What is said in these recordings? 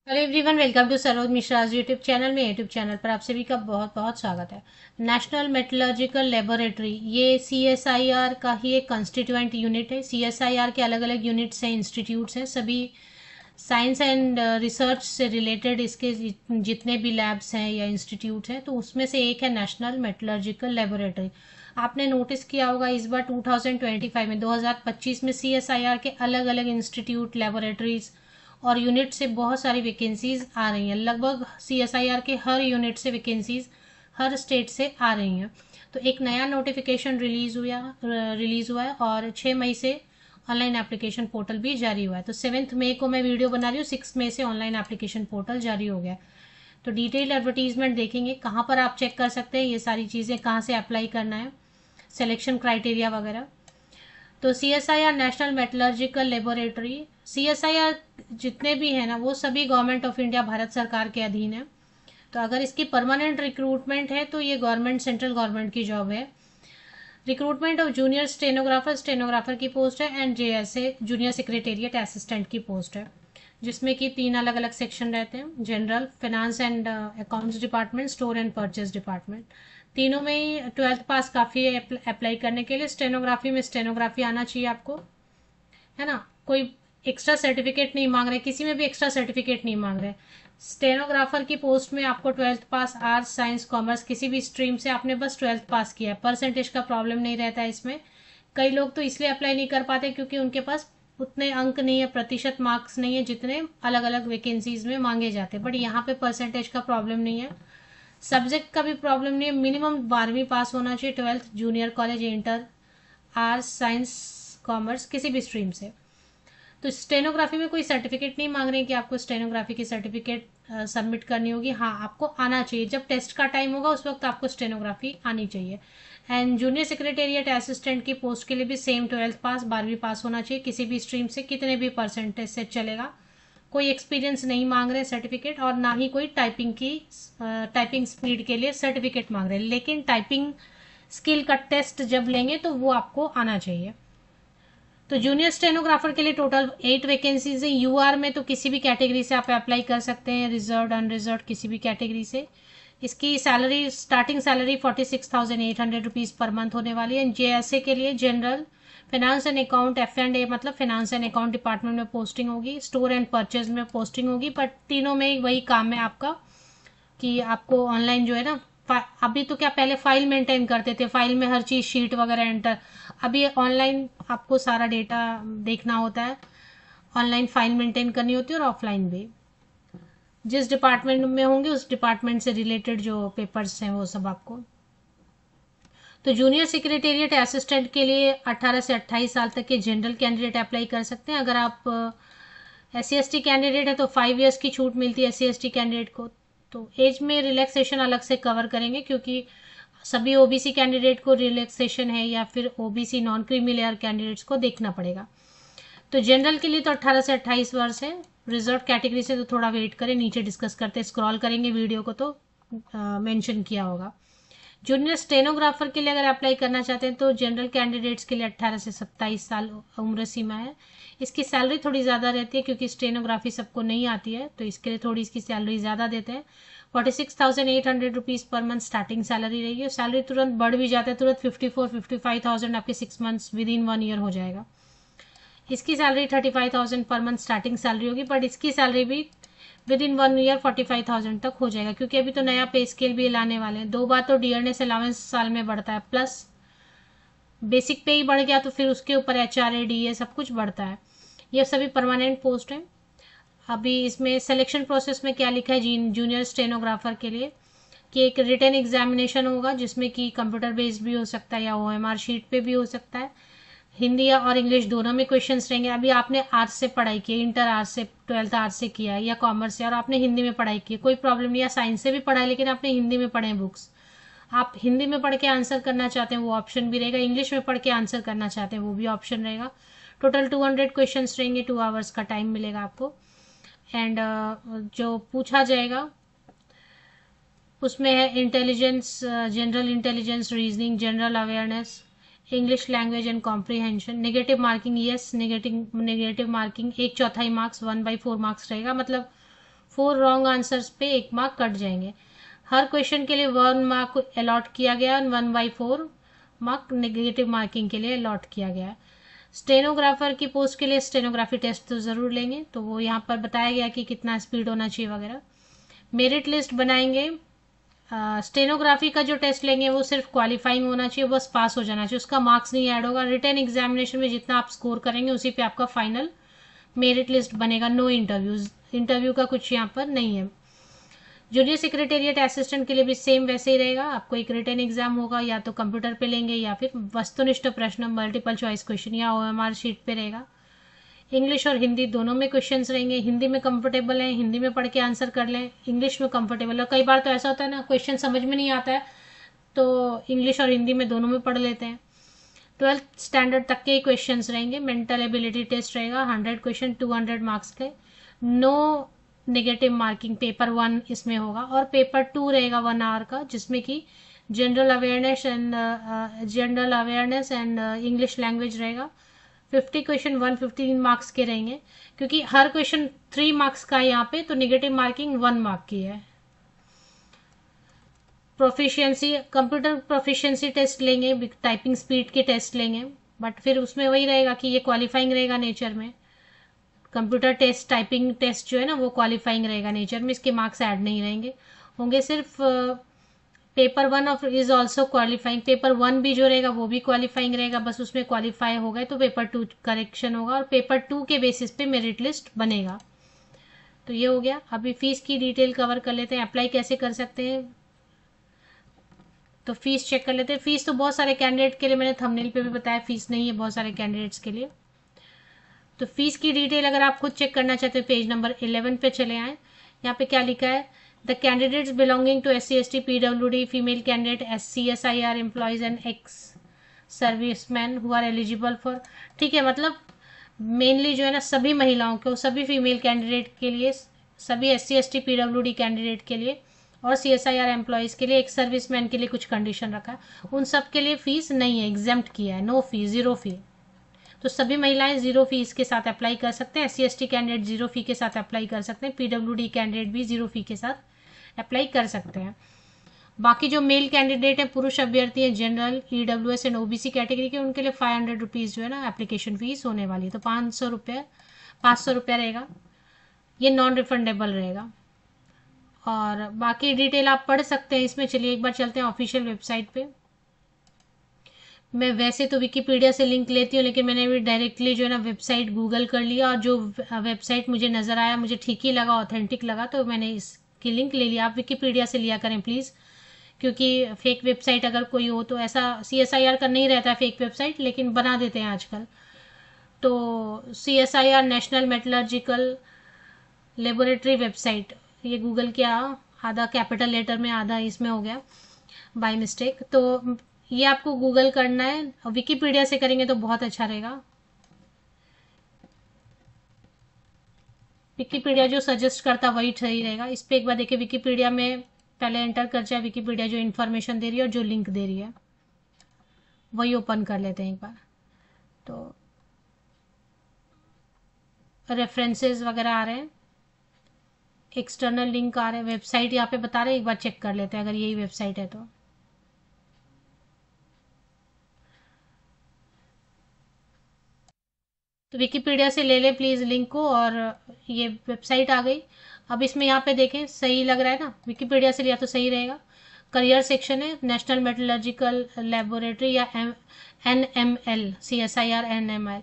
Hello everyone, welcome to Saroj Mishra YouTube channel में। YouTube channel पर आप सभी का बहुत बहुत स्वागत है। नेशनल मेटलर्जिकल लेबोरेटरी, ये सीएसआईआर का ही एक कंस्टिट्यूएंट यूनिट है। सीएसआईआर के अलग अलग यूनिट्स हैं, इंस्टीट्यूट्स हैं, सभी साइंस एंड रिसर्च से रिलेटेड इसके जितने भी लैब्स हैं या इंस्टीट्यूट हैं, तो उसमें से एक है नेशनल मेटलर्जिकल लेबोरेटरी। आपने नोटिस किया होगा इस बार 2025 में 2025 में सीएसआईआर के अलग अलग इंस्टीट्यूट, लेबोरेटरीज और यूनिट से बहुत सारी वैकेंसीज आ रही हैं। लगभग सीएसआईआर के हर यूनिट से वैकेंसीज हर स्टेट से आ रही हैं। तो एक नया नोटिफिकेशन रिलीज हुआ है और 6 मई से ऑनलाइन एप्लीकेशन पोर्टल भी जारी हुआ है। तो 7 मई को मैं वीडियो बना रही हूँ, 6 मई से ऑनलाइन एप्लीकेशन पोर्टल जारी हो गया। तो डिटेल एडवर्टीजमेंट देखेंगे, कहाँ पर आप चेक कर सकते हैं ये सारी चीज़ें, कहाँ से अप्लाई करना है, सिलेक्शन क्राइटेरिया वगैरह। तो CSIR national Metallurgical laboratory, CSIR जितने भी हैं ना, वो सभी गवर्नमेंट ऑफ इंडिया, भारत सरकार के अधीन है। तो अगर इसकी परमानेंट रिक्रूटमेंट है तो ये गवर्नमेंट, सेंट्रल गवर्नमेंट की जॉब है। रिक्रूटमेंट ऑफ जूनियर स्टेनोग्राफर की पोस्ट है, and JSA junior secretariat assistant की पोस्ट है, जिसमें कि 3 अलग अलग सेक्शन रहते हैं: general, finance and accounts department, store and purchase department. तीनों में ही 12th पास काफ़ी है अप्लाई करने के लिए। स्टेनोग्राफी में स्टेनोग्राफी आना चाहिए आपको, है ना। कोई एक्स्ट्रा सर्टिफिकेट नहीं मांग रहे, किसी में भी एक्स्ट्रा सर्टिफिकेट नहीं मांग रहे। स्टेनोग्राफर की पोस्ट में आपको 12th पास, आर्ट्स, साइंस, कॉमर्स, किसी भी स्ट्रीम से आपने बस 12th पास किया है। परसेंटेज का प्रॉब्लम नहीं रहता है इसमें। कई लोग तो इसलिए अप्लाई नहीं कर पाते क्योंकि उनके पास उतने अंक नहीं है, प्रतिशत मार्क्स नहीं है जितने अलग अलग वैकेंसीज में मांगे जाते हैं। बट यहाँ पे परसेंटेज का प्रॉब्लम नहीं है, सब्जेक्ट का भी प्रॉब्लम नहीं है। मिनिमम 12वीं पास होना चाहिए, 12th, junior college, inter, arts, science, commerce, किसी भी स्ट्रीम से। तो स्टेनोग्राफी में कोई सर्टिफिकेट नहीं मांग रहे हैं कि आपको स्टेनोग्राफी की सर्टिफिकेट सबमिट करनी होगी। हाँ, आपको आना चाहिए, जब टेस्ट का टाइम होगा उस वक्त आपको स्टेनोग्राफी आनी चाहिए। एंड जूनियर सेक्रेटेरिएट असिस्टेंट की पोस्ट के लिए भी सेम 12th पास, 12वीं पास होना चाहिए, किसी भी स्ट्रीम से, कितने भी परसेंटेज से चलेगा। कोई एक्सपीरियंस नहीं मांग रहे सर्टिफिकेट, और ना ही कोई टाइपिंग स्पीड के लिए सर्टिफिकेट मांग रहे हैं। लेकिन टाइपिंग स्किल का टेस्ट जब लेंगे तो वो आपको आना चाहिए। तो जूनियर स्टेनोग्राफर के लिए टोटल 8 वैकेंसीज हैं। यूआर में तो किसी भी कैटेगरी से आप अप्लाई कर सकते हैं, रिजर्व, अनरिजर्व, किसी भी कैटेगरी से। इसकी salary, starting salary 46,800 rupees per month होने वाली है। जेएसए के लिए general, finance and account, F&A मतलब फाइनेंस एंड अकाउंट डिपार्टमेंट में पोस्टिंग होगी, स्टोर एंड परचेज में पोस्टिंग होगी। बट तीनों में वही काम है आपका कि आपको ऑनलाइन जो है ना, अभी तो क्या, पहले फाइल मेंटेन करते थे, फाइल में हर चीज़, शीट वगैरह एंटर। अभी ऑनलाइन आपको सारा डेटा देखना होता है, ऑनलाइन फाइल मेंटेन करनी होती है, और ऑफलाइन भी। जिस डिपार्टमेंट में होंगे उस डिपार्टमेंट से रिलेटेड जो पेपर्स हैं वो सब आपको। तो जूनियर सेक्रेटेरिएट असिस्टेंट के लिए 18 से 28 साल तक के जनरल कैंडिडेट अप्लाई कर सकते हैं। अगर आप SC/ST कैंडिडेट है तो 5 ईयर्स की छूट मिलती है SC/ST कैंडिडेट को। तो एज में रिलैक्सेशन अलग से कवर करेंगे, क्योंकि सभी OBC कैंडिडेट को रिलैक्सेशन है, या फिर OBC non creamy layer candidates को देखना पड़ेगा। तो जनरल के लिए तो 18 से 28 वर्ष है। रिजर्व कैटेगरी से तो थोड़ा वेट करें, नीचे डिस्कस करते, स्क्रॉल करेंगे वीडियो को तो मेंशन किया होगा। जूनियर स्टेनोग्राफर के लिए अगर अप्लाई करना चाहते हैं तो जनरल कैंडिडेट्स के लिए 18 से 27 साल उम्र सीमा है। इसकी सैलरी थोड़ी ज़्यादा रहती है क्योंकि स्टेनोग्राफी सबको नहीं आती है, तो इसके लिए थोड़ी इसकी सैलरी ज़्यादा देते हैं। 46,800 rupees per month starting salary रहेगी। सैलरी तुरंत बढ़ भी जाता है, तुरंत 54-55,000 आपके 6 मंथ्स विद इन 1 ईयर हो जाएगा। इसकी salary 35,000 per month starting salary होगी, बट इसकी सैलरी भी विद इन 1 ईयर 45,000 तक हो जाएगा, क्योंकि अभी तो नया पे स्केल भी लाने वाले हैं। 2 बार तो डियरनेस अलाउंस साल में बढ़ता है, प्लस बेसिक पे ही बढ़ गया तो फिर उसके ऊपर HRA DA सब कुछ बढ़ता है। ये सभी परमानेंट पोस्ट हैं। अभी इसमें सिलेक्शन प्रोसेस में क्या लिखा है जूनियर स्टेनोग्राफर के लिए, कि एक रिटन एग्जामिनेशन होगा जिसमें कि कंप्यूटर बेस्ड भी हो सकता है या OMR शीट पे भी हो सकता है। हिंदी और इंग्लिश दोनों में क्वेश्चंस रहेंगे। अभी आपने आर्ट्स से पढ़ाई की है, इंटर आर्ट्स से, 12th आर्ट्स से किया है, या कॉमर्स से, और आपने हिंदी में पढ़ाई की है, कोई प्रॉब्लम नहीं, या साइंस से भी पढ़ा है लेकिन आपने हिंदी में पढ़े हैं बुक्स, आप हिंदी में पढ़ के आंसर करना चाहते हैं वो ऑप्शन भी रहेगा। इंग्लिश में पढ़ के आंसर करना चाहते हैं वो भी ऑप्शन रहेगा। टोटल 200 क्वेश्चन रहेंगे, 2 आवर्स का टाइम मिलेगा आपको। एंड जो पूछा जाएगा उसमें है intelligence, general intelligence, reasoning, general awareness, English language and comprehension. Negative marking, yes, negative marking 1/4 marks, 1/4 marks रहेगा, मतलब 4 रॉन्ग आंसर्स पे 1 मार्क कट जाएंगे। हर क्वेश्चन के लिए 1 मार्क अलॉट किया गया है, 1/4 मार्क नेगेटिव मार्किंग के लिए अलॉट किया गया है। स्टेनोग्राफर की पोस्ट के लिए स्टेनोग्राफी टेस्ट तो ज़रूर लेंगे, तो वो यहाँ पर बताया गया कि कितना स्पीड होना चाहिए वगैरह। मेरिट लिस्ट बनाएंगे। स्टेनोग्राफी का जो टेस्ट लेंगे वो सिर्फ क्वालिफाइंग होना चाहिए, बस पास हो जाना चाहिए, उसका मार्क्स नहीं ऐड होगा। रिटन एग्जामिनेशन में जितना आप स्कोर करेंगे उसी पे आपका फाइनल मेरिट लिस्ट बनेगा। नो इंटरव्यूज, इंटरव्यू का कुछ यहाँ पर नहीं है। जूनियर सेक्रेटेरिएट असिस्टेंट के लिए भी सेम वैसे ही रहेगा। आपको एक रिटन एग्जाम होगा, या तो कंप्यूटर पे लेंगे या फिर वस्तुनिष्ठ प्रश्न मल्टीपल चॉइस क्वेश्चन या OMR शीट पे रहेगा। इंग्लिश और हिंदी दोनों में क्वेश्चंस रहेंगे। हिंदी में कंफर्टेबल है, हिंदी में पढ़ के आंसर कर लें, इंग्लिश में कंफर्टेबल है। कई बार तो ऐसा होता है ना, क्वेश्चन समझ में नहीं आता है तो इंग्लिश और हिंदी में दोनों में पढ़ लेते हैं। 12th स्टैंडर्ड तक के क्वेश्चंस रहेंगे। मेंटल एबिलिटी टेस्ट रहेगा, 100 क्वेश्चन 200 मार्क्स के। नो नेगेटिव मार्किंग पेपर 1 इसमें होगा, और पेपर 2 रहेगा 1 आवर का, जिसमें कि general awareness and English language रहेगा। 50 क्वेश्चन 115 मार्क्स के रहेंगे, क्योंकि हर क्वेश्चन 3 मार्क्स का है यहाँ पे, तो नेगेटिव मार्किंग 1 मार्क की है। प्रोफिशिएंसी, कंप्यूटर प्रोफिशिएंसी टेस्ट लेंगे, टाइपिंग स्पीड के टेस्ट लेंगे, बट फिर उसमें वही रहेगा कि ये क्वालिफाइंग रहेगा नेचर में। कंप्यूटर टेस्ट, टाइपिंग टेस्ट जो है ना वो क्वालिफाइंग रहेगा नेचर में, इसके मार्क्स ऐड नहीं रहेंगे होंगे। सिर्फ paper 1 of is also qualifying, paper 1 भी जो रहेगा वो भी क्वालिफाइंग रहेगा, बस उसमें क्वालिफाई हो गए तो पेपर 2 करेक्शन होगा, और पेपर 2 के बेसिस पे मेरिट लिस्ट बनेगा। तो ये हो गया। अभी फीस की डिटेल कवर कर लेते हैं। अप्लाई कैसे कर सकते हैं, तो फीस चेक कर लेते हैं। फीस तो बहुत सारे कैंडिडेट के लिए मैंने थंबनेल पे भी बताया, फीस नहीं है बहुत सारे कैंडिडेट्स के लिए। तो फीस की डिटेल अगर आप खुद चेक करना चाहते हो, पेज नंबर 11 पे चले आए। यहाँ पे क्या लिखा है, the candidates belonging to SC ST PWD female candidate SCSIR employees and ex serviceman who are eligible for, ठीक है, मतलब मेनली जो है ना सभी महिलाओं को, सभी फीमेल कैंडिडेट के लिए, सभी SC ST PWD कैंडिडेट के लिए और CSIR एम्प्लॉयज के लिए, एक सर्विसमैन के लिए कुछ कंडीशन रखा है। उन सब के लिए फीस नहीं है, एग्जेम्प्ट किया है, नो फी, 0 फी। तो सभी महिलाएं 0 फीस के साथ अप्लाई कर सकते हैं। SC ST कैंडिडेट 0 फी के साथ अप्लाई कर सकते हैं। PWD कैंडिडेट भी 0 फी के साथ अप्लाई कर सकते हैं। बाकी जो मेल कैंडिडेट है, पुरुष अभ्यर्थी है, general, EWS and OBC category के, उनके लिए 500 रुपीज़ जो है ना एप्लीकेशन फीस होने वाली है। तो 500 रुपये रहेगा, ये नॉन रिफंडेबल रहेगा। और बाकी डिटेल आप पढ़ सकते हैं इसमें। चलिए एक बार चलते हैं ऑफिशियल वेबसाइट पे। मैं वैसे तो विकीपीडिया से लिंक लेती हूँ, लेकिन मैंने भी डायरेक्टली जो है ना वेबसाइट गूगल कर लिया, और जो वेबसाइट मुझे नज़र आया, मुझे ठीक ही लगा, ऑथेंटिक लगा, तो मैंने इसकी लिंक ले लिया। आप विकीपीडिया से लिया करें प्लीज़, क्योंकि फेक वेबसाइट अगर कोई हो तो, ऐसा CSIR का नहीं रहता है फेक वेबसाइट, लेकिन बना देते हैं आजकल। तो CSIR national Metallurgical laboratory website, ये गूगल किया, आधा कैपिटल लेटर में आधा इसमें हो गया बाय मिस्टेक, तो ये आपको गूगल करना है। विकीपीडिया से करेंगे तो बहुत अच्छा रहेगा। विकीपीडिया जो सजेस्ट करता वही सही रहेगा। इस पर एक बार देखिए, विकीपीडिया में पहले एंटर कर जाए, विकीपीडिया जो इन्फॉर्मेशन दे रही है और जो लिंक दे रही है वही ओपन कर लेते हैं एक बार। तो रेफरेंसेस वगैरह आ रहे हैं, एक्सटर्नल लिंक आ रहे हैं, वेबसाइट यहाँ पे बता रहे हैं, एक बार चेक कर लेते हैं अगर यही वेबसाइट है तो। तो विकीपीडिया से ले लें प्लीज़ लिंक को, और ये वेबसाइट आ गई। अब इसमें यहाँ पे देखें, सही लग रहा है ना, विकीपीडिया से लिया तो सही रहेगा। करियर सेक्शन है, नेशनल मेटलर्जिकल लेबोरेटरी या NML, CSIR NML,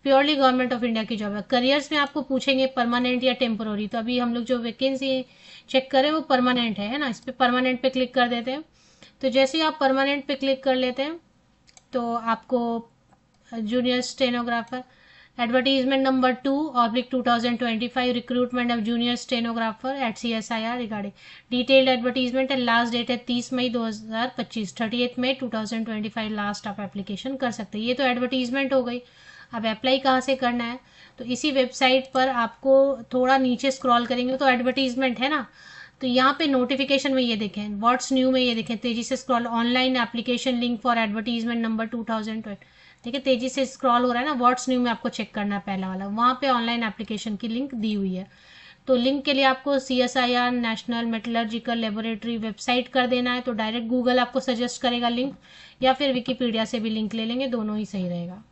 purely government of India की जॉब है। करियर्स में आपको पूछेंगे परमानेंट या टेम्पोररी, तो अभी हम लोग जो वैकेंसी चेक करें वो परमानेंट है ना, इस पर परमानेंट पे क्लिक कर देते हैं। तो जैसे ही आप परमानेंट पे क्लिक कर लेते हैं तो आपको junior stenographer, advertisement number 2/2025, recruitment of junior stenographer at CSIR regarding, detailed advertisement है। लास्ट डेट है 30 मई 2025, 30 मई 2025 लास्ट आप एप्लीकेशन कर सकते हैं। ये तो एडवर्टीजमेंट हो गई। अब अप्लाई कहाँ से करना है, तो इसी वेबसाइट पर आपको थोड़ा नीचे स्क्रॉल करेंगे तो एडवर्टीजमेंट है ना, तो यहाँ पे नोटिफिकेशन में ये देखें, व्हाट्स न्यू में ये देखें, तेजी से scroll, online application link for advertisement number 2020, देखिए तेजी से स्क्रॉल हो रहा है ना। व्हाट्स न्यू में आपको चेक करना है, पहला वाला, वहाँ पे ऑनलाइन एप्लीकेशन की लिंक दी हुई है। तो लिंक के लिए आपको CSIR national Metallurgical laboratory website कर देना है, तो डायरेक्ट गूगल आपको सजेस्ट करेगा लिंक, या फिर विकीपीडिया से भी लिंक ले लेंगे, दोनों ही सही रहेगा।